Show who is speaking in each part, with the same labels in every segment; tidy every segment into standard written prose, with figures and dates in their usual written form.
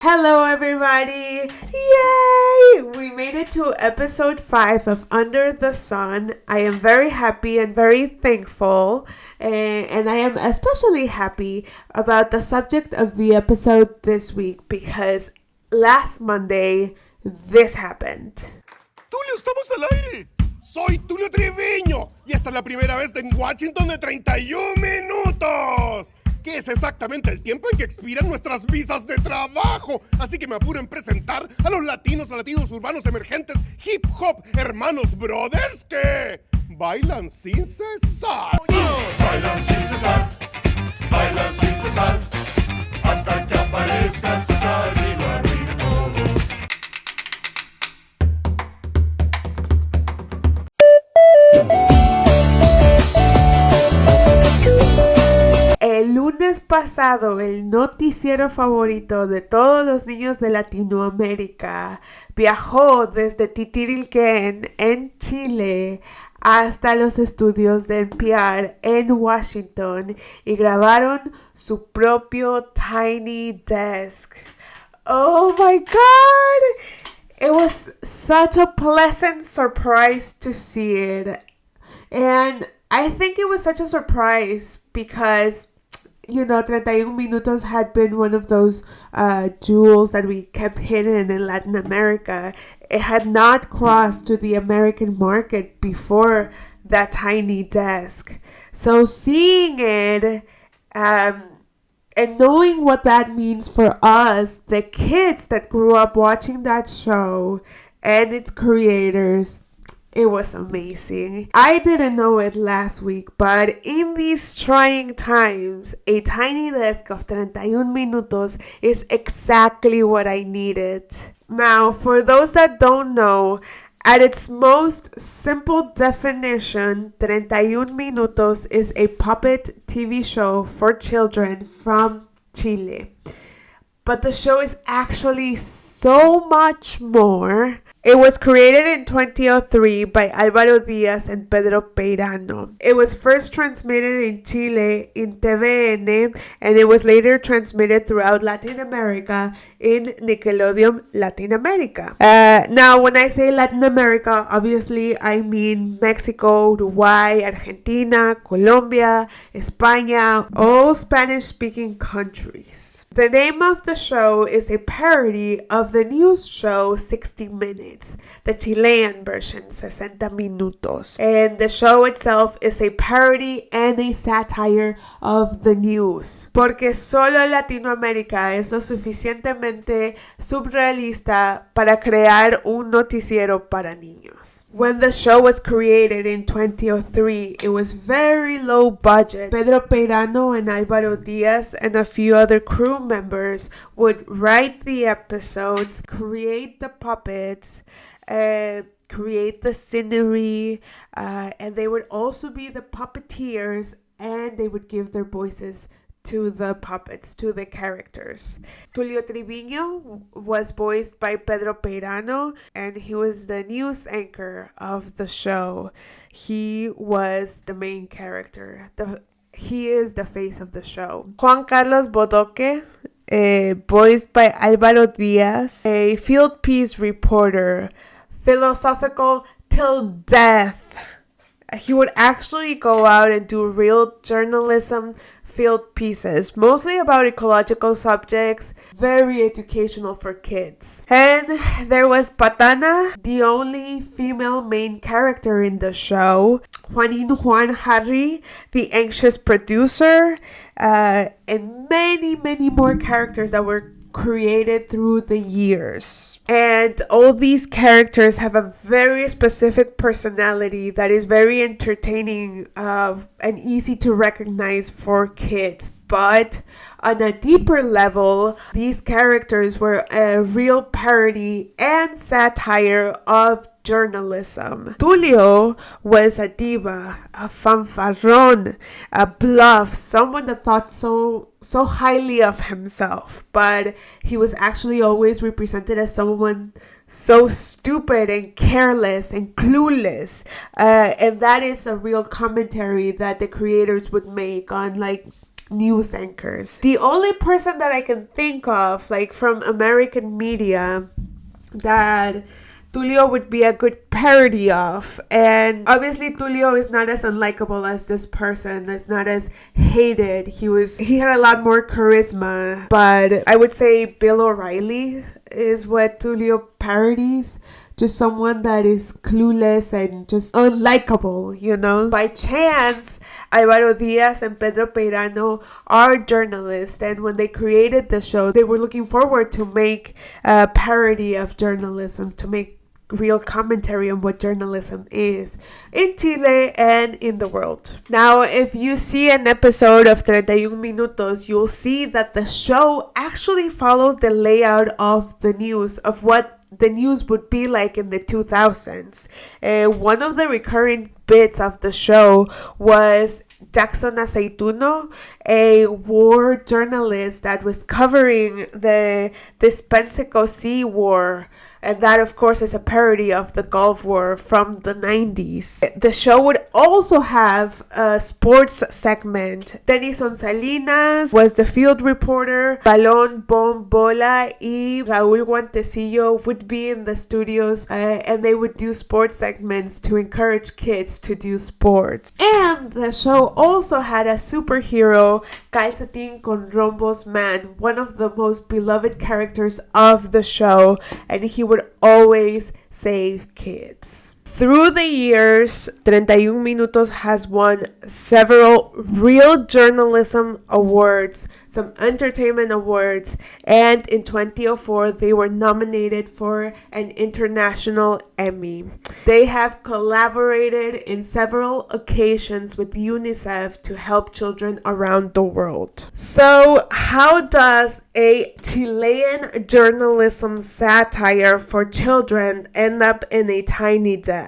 Speaker 1: Hello, everybody! Yay! We made it to episode 5 of Under the Sun. I am very happy and very thankful, and I am especially happy about the subject of the episode this week because last Monday, this happened.
Speaker 2: ¡Tulio, estamos al aire! Soy Tulio Triviño y esta es la primera vez en Washington de 31 minutos, que es exactamente el tiempo en que expiran nuestras visas de trabajo. Así que me apuro en presentar a los latinos urbanos emergentes, hip hop, hermanos, brothers que bailan sin cesar.
Speaker 3: Bailan sin cesar, bailan sin cesar, hasta que aparezca César y lo arruine todo.
Speaker 1: El lunes pasado, el noticiero favorito de todos los niños de Latinoamérica viajó desde Titirilquén, en Chile, hasta los estudios de NPR en Washington y grabaron su propio Tiny Desk. Oh my God! It was such a pleasant surprise to see it. And I think it was such a surprise because, 31 Minutos had been one of those jewels that we kept hidden in Latin America. It had not crossed to the American market before that Tiny Desk. So seeing it and knowing what that means for us, the kids that grew up watching that show and its creators, it was amazing. I didn't know it last week, but in these trying times, a tiny desk of 31 minutos is exactly what I needed. Now, for those that don't know, at its most simple definition, 31 minutos is a puppet TV show for children from Chile. But the show is actually so much more. It was created in 2003 by Álvaro Díaz and Pedro Peirano. It was first transmitted in Chile in TVN, and it was later transmitted throughout Latin America in Nickelodeon Latinamerica. Now, when I say Latin America, obviously I mean Mexico, Uruguay, Argentina, Colombia, España, all Spanish-speaking countries. The name of the show is a parody of the news show 60 Minutes, the Chilean version, 60 Minutos. And the show itself is a parody and a satire of the news. Porque solo Latinoamérica es lo suficientemente surrealista para crear un noticiero para niños. When the show was created in 2003, it was very low budget. Pedro Peirano and Álvaro Díaz and a few other crew members would write the episodes, create the puppets, create the scenery, and they would also be the puppeteers, and they would give their voices to the puppets, to the characters. Tulio Triviño was voiced by Pedro Peirano, and he was the news anchor of the show. He was the main character. He is the face of the show. Juan Carlos Bodoque, voiced by Álvaro Díaz, a field piece reporter, philosophical till death. He would actually go out and do real journalism field pieces, mostly about ecological subjects, very educational for kids. And there was Patana, the only female main character in the show, Juan Harry, the anxious producer, and many more characters that were created through the years. And all these characters have a very specific personality that is very entertaining and easy to recognize for kids. But on a deeper level, these characters were a real parody and satire of journalism. Tulio was a diva, a fanfarrón, a bluff, someone that thought so highly of himself, but he was actually always represented as someone so stupid and careless and clueless, and that is a real commentary that the creators would make on, like, news anchors. The only person that I can think of, like from American media, that Tulio would be a good parody of. And obviously Tulio is not as unlikable as this person. It's not as hated. He had a lot more charisma. But I would say Bill O'Reilly is what Tulio parodies. Just someone that is clueless and just unlikable, you know? By chance, Álvaro Díaz and Pedro Peirano are journalists, and when they created the show, they were looking forward to make a parody of journalism, to make real commentary on what journalism is in Chile and in the world. Now, if you see an episode of 31 Minutos, you'll see that the show actually follows the layout of the news, of what the news would be like in the 2000s. One of the recurring bits of the show was Jackson Aceituno, a war journalist that was covering the Despenseco Sea War. And that, of course, is a parody of the Gulf War from the 90s. The show would also have a sports segment. Denison Salinas was the field reporter. Balón, Bom, Bola, y Raúl Guantecillo would be in the studios, and they would do sports segments to encourage kids to do sports. And the show also had a superhero, Calcetín con Rombos Man, one of the most beloved characters of the show, and he would always save kids. Through the years, 31 Minutos has won several real journalism awards, some entertainment awards, and in 2004 they were nominated for an international Emmy. They have collaborated in several occasions with UNICEF to help children around the world. So, how does a Chilean journalism satire for children end up in a tiny desk?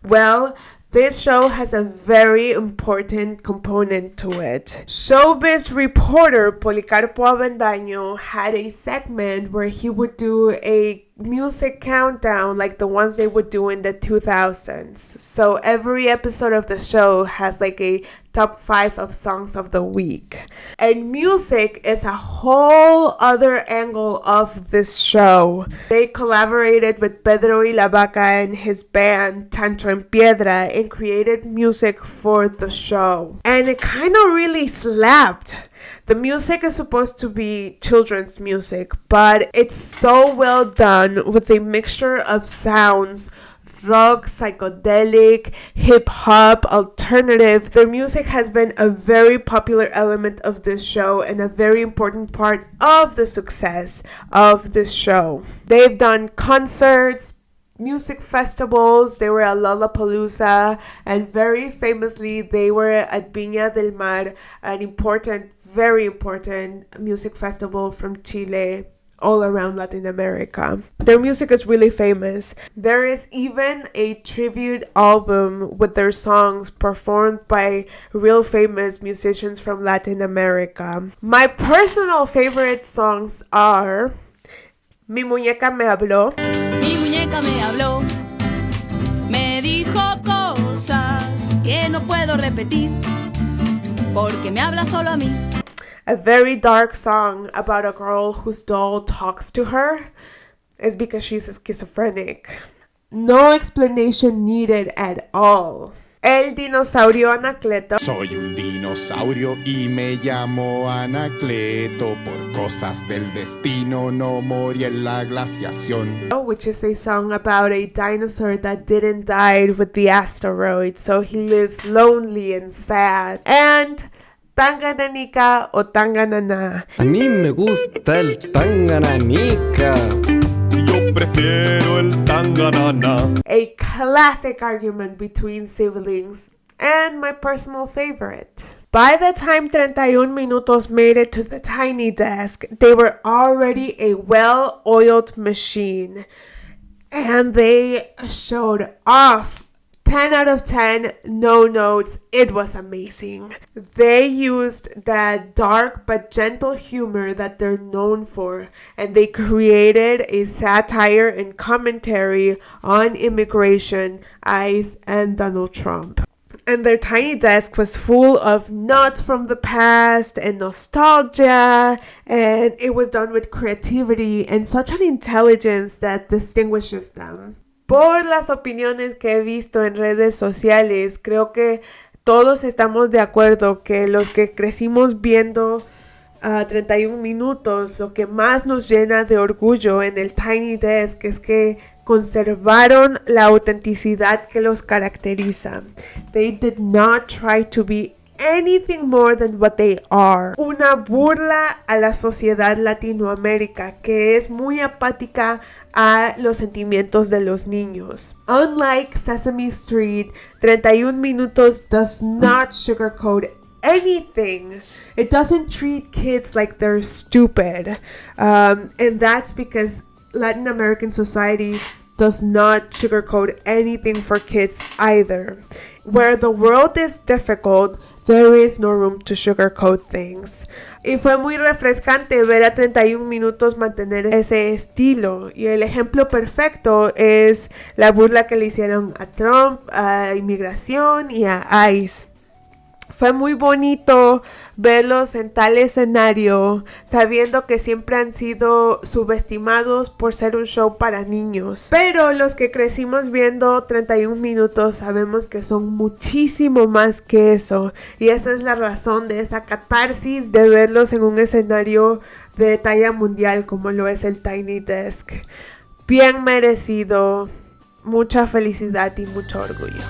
Speaker 1: Well, this show has a very important component to it. Showbiz reporter Policarpo Avendaño had a segment where he would do a music countdown like the ones they would do in the 2000s. So every episode of the show has like a top 5 of songs of the week. And music is a whole other angle of this show. They collaborated with Pedro y la Vaca and his band Chancho en Piedra and created music for the show. And it kind of really slapped. The music is supposed to be children's music, but it's so well done with a mixture of sounds, rock, psychedelic, hip-hop, alternative. Their music has been a very popular element of this show and a very important part of the success of this show. They've done concerts, music festivals, they were at Lollapalooza, and very famously they were at Viña del Mar, an important, very important music festival from Chile, all around Latin America. Their music is really famous. There is even a tribute album with their songs performed by real famous musicians from Latin America. My personal favorite songs are Mi Muñeca Me Habló.
Speaker 4: Mi muñeca me habló, me dijo cosas que no puedo repetir, porque me habla solo a mí.
Speaker 1: A very dark song about a girl whose doll talks to her is because she's schizophrenic. No explanation needed at all. El dinosaurio Anacleto.
Speaker 5: Soy un dinosaurio y me llamo Anacleto. Por cosas del destino no morí en la glaciación.
Speaker 1: Which is a song about a dinosaur that didn't die with the asteroid, so he lives lonely and sad. And Tangananica o Tanganana.
Speaker 6: A mí me gusta el Tangananica.
Speaker 2: Yo prefiero el tanganana.
Speaker 1: A classic argument between siblings and my personal favorite. By the time 31 Minutos made it to the tiny desk, they were already a well-oiled machine. And they showed off. 10 out of 10, no notes. It was amazing. They used that dark but gentle humor that they're known for, and they created a satire and commentary on immigration, ICE, and Donald Trump. And their tiny desk was full of nuts from the past and nostalgia, and it was done with creativity and such an intelligence that distinguishes them. Por las opiniones que he visto en redes sociales, creo que todos estamos de acuerdo que los que crecimos viendo 31 minutos, lo que más nos llena de orgullo en el Tiny Desk es que conservaron la autenticidad que los caracteriza. They did not try to be anything more than what they are. Una burla a la sociedad Latinoamérica que es muy apática a los sentimientos de los niños. Unlike Sesame Street, 31 Minutos does not sugarcoat anything. It doesn't treat kids like they're stupid. And that's because Latin American society does not sugarcoat anything for kids either. Where the world is difficult, there is no room to sugarcoat things. Y fue muy refrescante ver a 31 Minutos mantener ese estilo. Y el ejemplo perfecto es la burla que le hicieron a Trump, a inmigración y a ICE. Fue muy bonito verlos en tal escenario, sabiendo que siempre han sido subestimados por ser un show para niños. Pero los que crecimos viendo 31 Minutos sabemos que son muchísimo más que eso. Y esa es la razón de esa catarsis de verlos en un escenario de talla mundial como lo es el Tiny Desk. Bien merecido, mucha felicidad y mucho orgullo.